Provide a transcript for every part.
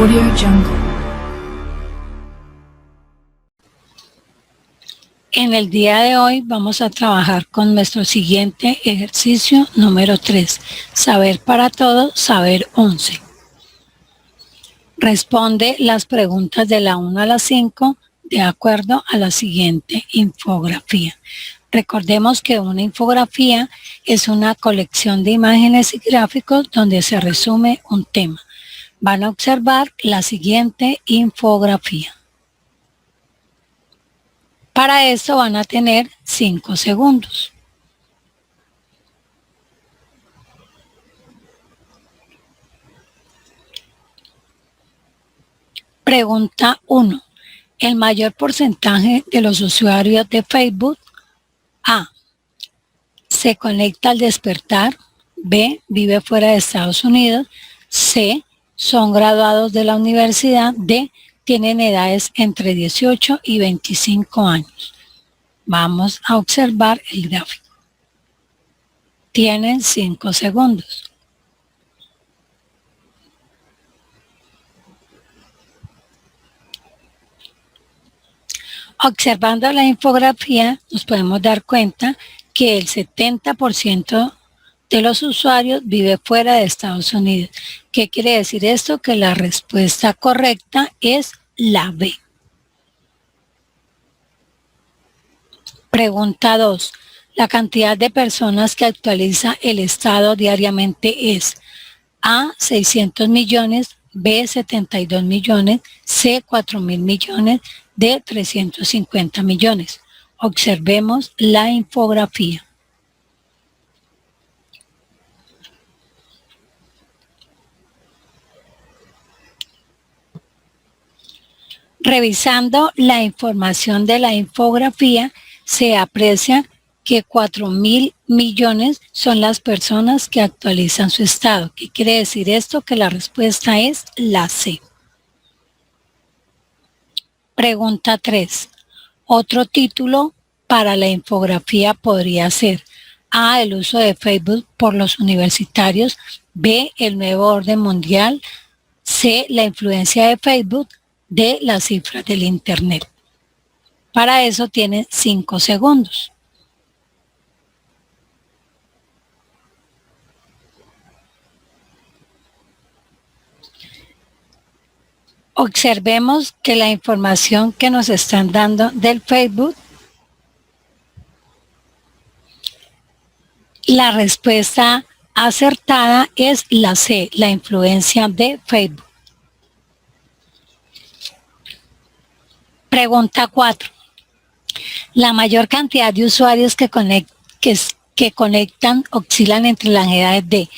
Audio Jungle. En el día de hoy vamos a trabajar con nuestro siguiente ejercicio número 3. Saber para todo, saber 11. Responde las preguntas de la 1 a la 5 de acuerdo a la siguiente infografía. Recordemos que una infografía es una colección de imágenes y gráficos donde se resume un tema. Van a observar la siguiente infografía. Para esto van a tener 5 segundos. Pregunta 1. El mayor porcentaje de los usuarios de Facebook: A. Se conecta al despertar. B. Vive fuera de Estados Unidos. C. Son graduados de la universidad. D. Tienen edades entre 18 y 25 años. Vamos a observar el gráfico. Tienen 5 segundos. Observando la infografía, nos podemos dar cuenta que el 70% de los usuarios vive fuera de Estados Unidos. ¿Qué quiere decir esto? Que la respuesta correcta es la B. Pregunta 2. La cantidad de personas que actualiza el estado diariamente es: A. 600 millones, B. 72 millones, C. 4.000 millones, D. 350 millones. Observemos la infografía. Revisando la información de la infografía, se aprecia que 4.000 millones son las personas que actualizan su estado. ¿Qué quiere decir esto? Que la respuesta es la C. Pregunta 3. Otro título para la infografía podría ser: A. El uso de Facebook por los universitarios. B. El nuevo orden mundial. C. La influencia de Facebook. D. Las cifras del Internet. Para eso tienen 5 segundos. Observemos que la información que nos están dando del Facebook, la respuesta acertada es la C, la influencia de Facebook. Pregunta 4. La mayor cantidad de usuarios que conectan oscilan entre las edades de: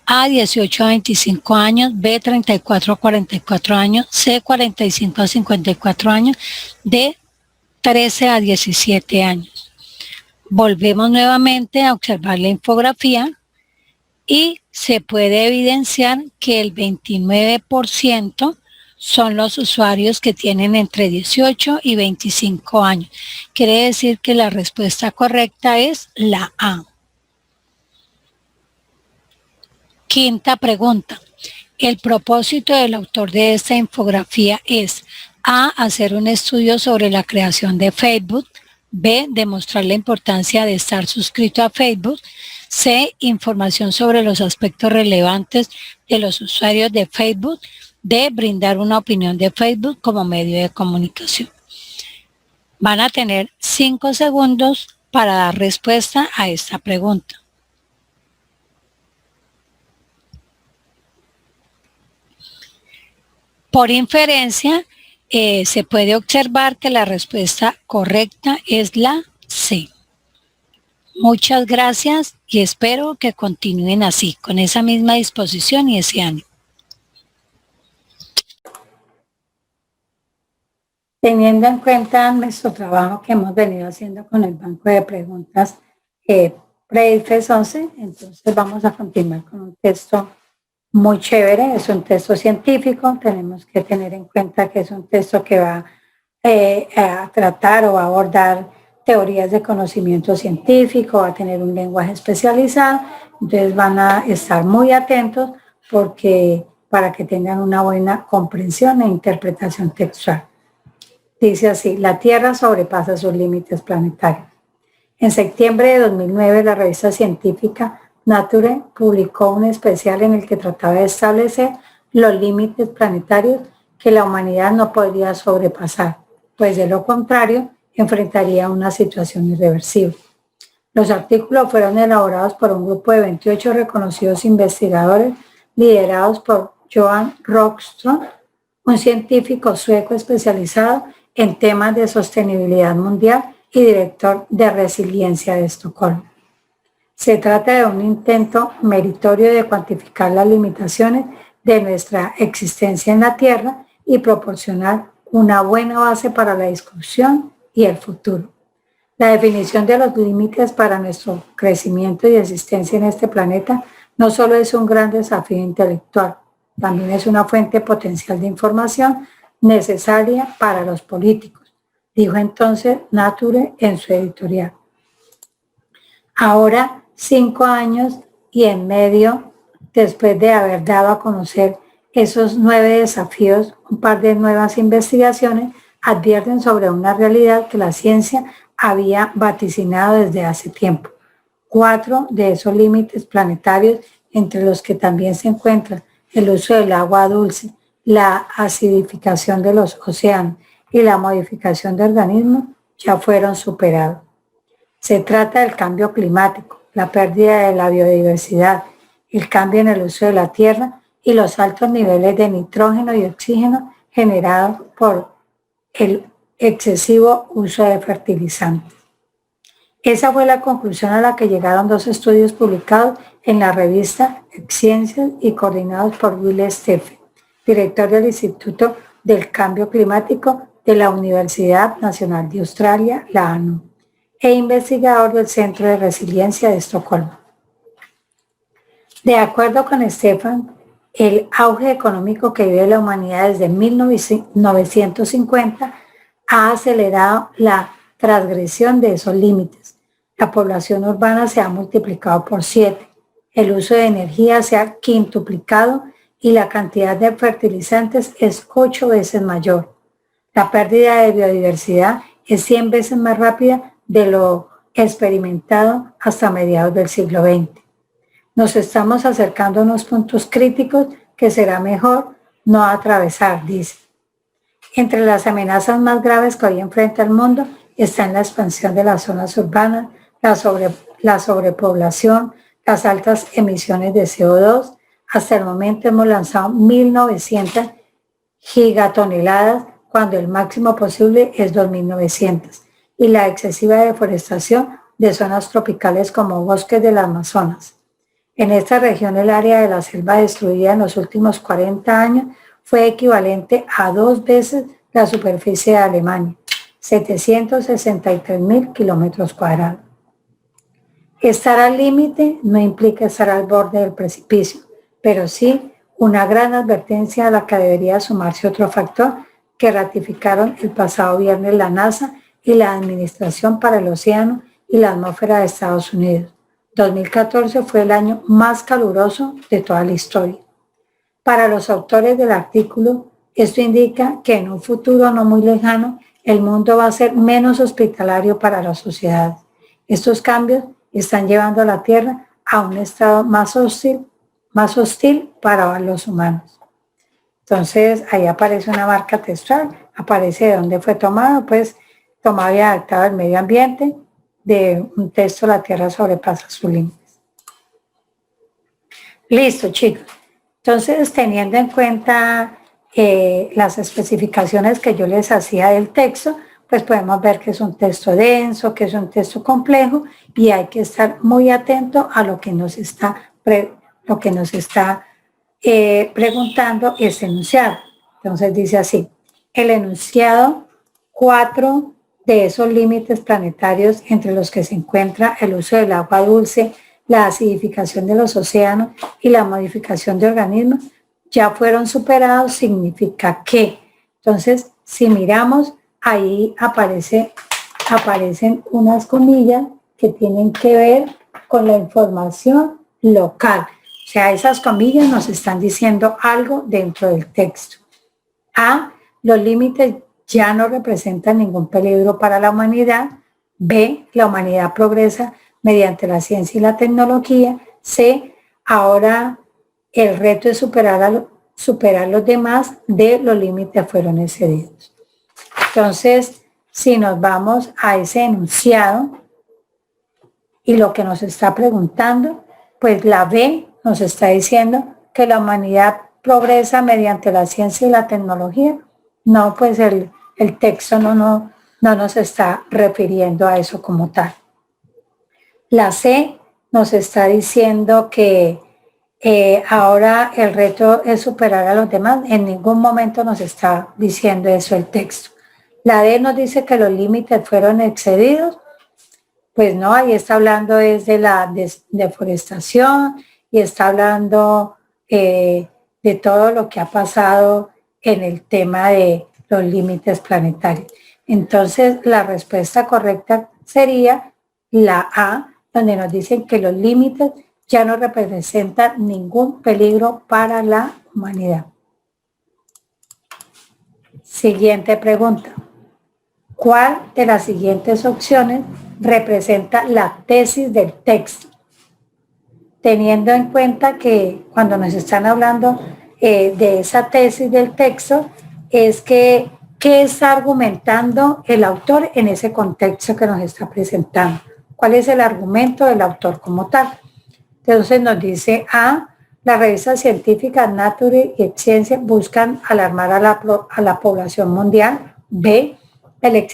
A. 18 a 25 años, B. 34 a 44 años, C. 45 a 54 años, D. 13 a 17 años. Volvemos nuevamente a observar la infografía y se puede evidenciar que el 29% son los usuarios que tienen entre 18 y 25 años. Quiere decir que la respuesta correcta es la A. Quinta pregunta. El propósito del autor de esta infografía es: A. Hacer un estudio sobre la creación de Facebook. B. Demostrar la importancia de estar suscrito a Facebook. C. Información sobre los aspectos relevantes de los usuarios de Facebook. D. Brindar una opinión de Facebook como medio de comunicación. Van a tener 5 segundos para dar respuesta a esta pregunta. Por inferencia, se puede observar que la respuesta correcta es la C. Muchas gracias y espero que continúen así, con esa misma disposición y ese ánimo. Teniendo en cuenta nuestro trabajo que hemos venido haciendo con el banco de preguntas pre-IFES 11, entonces vamos a continuar con un texto muy chévere. Es un texto científico. Tenemos que tener en cuenta que es un texto que va a tratar o a abordar teorías de conocimiento científico, va a tener un lenguaje especializado. Entonces van a estar muy atentos porque para que tengan una buena comprensión e interpretación textual. Dice así: la Tierra sobrepasa sus límites planetarios. En septiembre de 2009, la revista científica Nature publicó un especial en el que trataba de establecer los límites planetarios que la humanidad no podría sobrepasar, pues de lo contrario enfrentaría una situación irreversible. Los artículos fueron elaborados por un grupo de 28 reconocidos investigadores liderados por Johan Rockström, un científico sueco especializado en temas de sostenibilidad mundial y director de Resiliencia de Estocolmo. Se trata de un intento meritorio de cuantificar las limitaciones de nuestra existencia en la Tierra y proporcionar una buena base para la discusión y el futuro. La definición de los límites para nuestro crecimiento y existencia en este planeta no solo es un gran desafío intelectual, también es una fuente potencial de información necesaria para los políticos, dijo entonces Nature en su editorial. Ahora, 5 años y en medio después de haber dado a conocer esos 9 desafíos, un par de nuevas investigaciones advierten sobre una realidad que la ciencia había vaticinado desde hace tiempo. 4 de esos límites planetarios, entre los que también se encuentran el uso del agua dulce, la acidificación de los océanos y la modificación de organismos, ya fueron superados. Se trata del cambio climático, la pérdida de la biodiversidad, el cambio en el uso de la tierra y los altos niveles de nitrógeno y oxígeno generados por el excesivo uso de fertilizantes. Esa fue la conclusión a la que llegaron 2 estudios publicados en la revista Science y coordinados por Will Steffen, director del Instituto del Cambio Climático de la Universidad Nacional de Australia, la ANU, e investigador del Centro de Resiliencia de Estocolmo. De acuerdo con Steffen, el auge económico que vive la humanidad desde 1950 ha acelerado la transgresión de esos límites. La población urbana se ha multiplicado por 7, el uso de energía se ha quintuplicado y la cantidad de fertilizantes es 8 veces mayor. La pérdida de biodiversidad es 100 veces más rápida de lo experimentado hasta mediados del siglo XX. Nos estamos acercando a unos puntos críticos que será mejor no atravesar, dice. Entre las amenazas más graves que hoy enfrenta el mundo están la expansión de las zonas urbanas, la sobrepoblación, las altas emisiones de CO2. Hasta el momento hemos lanzado 1.900 gigatoneladas, cuando el máximo posible es 2.900, y la excesiva deforestación de zonas tropicales como bosques del Amazonas. En esta región, el área de la selva destruida en los últimos 40 años fue equivalente a 2 veces la superficie de Alemania, 763.000 kilómetros cuadrados. Estar al límite no implica estar al borde del precipicio, pero sí una gran advertencia a la que debería sumarse otro factor que ratificaron el pasado viernes la NASA y la Administración para el Océano y la Atmósfera de Estados Unidos. 2014 fue el año más caluroso de toda la historia. Para los autores del artículo, esto indica que en un futuro no muy lejano, el mundo va a ser menos hospitalario para la sociedad. Estos cambios están llevando a la Tierra a un estado más hostil para los humanos. Entonces, ahí aparece una marca textual, aparece de dónde fue tomado, pues tomado y adaptado al medio ambiente, de un texto La Tierra sobrepasa sus límites. Listo, chicos. Entonces, teniendo en cuenta las especificaciones que yo les hacía del texto, pues podemos ver que es un texto denso, que es un texto complejo y hay que estar muy atento a lo que nos está preguntando este enunciado. Entonces dice así: el enunciado 4 de esos límites planetarios, entre los que se encuentra el uso del agua dulce, la acidificación de los océanos y la modificación de organismos, ya fueron superados, significa que. Entonces, si miramos, ahí aparecen unas comillas que tienen que ver con la información local. O sea, esas comillas nos están diciendo algo dentro del texto. A, los límites ya no representan ningún peligro para la humanidad. B, la humanidad progresa mediante la ciencia y la tecnología. C, ahora el reto es superar los demás. D, los límites fueron excedidos. Entonces, si nos vamos a ese enunciado y lo que nos está preguntando, pues la B nos está diciendo que la humanidad progresa mediante la ciencia y la tecnología. No, pues el texto no nos está refiriendo a eso como tal. La C nos está diciendo que ahora el reto es superar a los demás. En ningún momento nos está diciendo eso el texto. La D nos dice que los límites fueron excedidos. Pues no, ahí está hablando es de la deforestación y está hablando de todo lo que ha pasado en el tema de los límites planetarios. Entonces, la respuesta correcta sería la A, donde nos dicen que los límites ya no representan ningún peligro para la humanidad. Siguiente pregunta. ¿Cuál de las siguientes opciones representa la tesis del texto? Teniendo en cuenta que cuando nos están hablando de esa tesis del texto, es que ¿qué está argumentando el autor en ese contexto que nos está presentando? ¿Cuál es el argumento del autor como tal? Entonces nos dice A, las revistas científicas Nature y Science buscan alarmar a la población mundial. B, el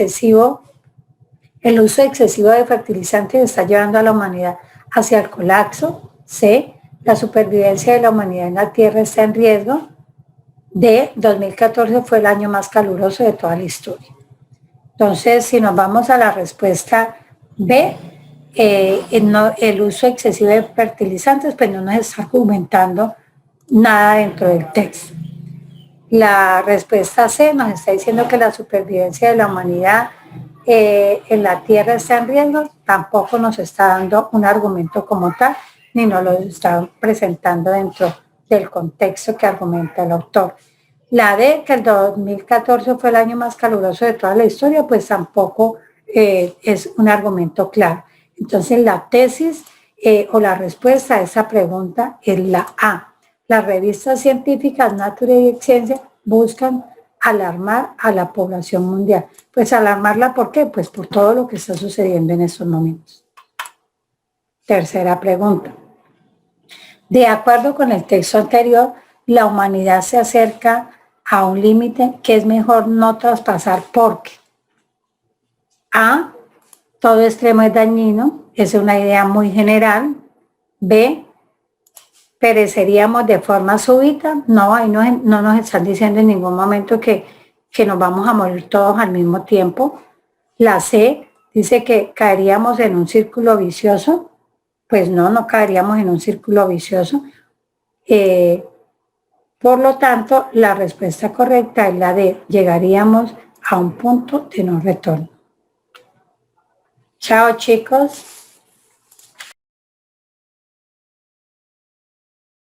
uso excesivo de fertilizantes está llevando a la humanidad hacia el colapso. C, la supervivencia de la humanidad en la Tierra está en riesgo. D, 2014 fue el año más caluroso de toda la historia. Entonces, si nos vamos a la respuesta B, el uso excesivo de fertilizantes, pues no nos está argumentando nada dentro del texto. La respuesta C nos está diciendo que la supervivencia de la humanidad en la Tierra está en riesgo, tampoco nos está dando un argumento como tal, ni nos lo está presentando dentro del contexto que argumenta el autor. La D, que el 2014 fue el año más caluroso de toda la historia, pues tampoco es un argumento claro. Entonces la tesis o la respuesta a esa pregunta es la A. Las revistas científicas Nature y Science buscan alarmar a la población mundial. Pues alarmarla, ¿por qué? Pues por todo lo que está sucediendo en estos momentos. Tercera pregunta. De acuerdo con el texto anterior, la humanidad se acerca a un límite que es mejor no traspasar porque A, todo extremo es dañino, es una idea muy general. B, pereceríamos de forma súbita. No, ahí no nos están diciendo en ningún momento que nos vamos a morir todos al mismo tiempo. La C dice que caeríamos en un círculo vicioso. Pues no caeríamos en un círculo vicioso. Por lo tanto, la respuesta correcta es la D, llegaríamos a un punto de no retorno. Chao, chicos.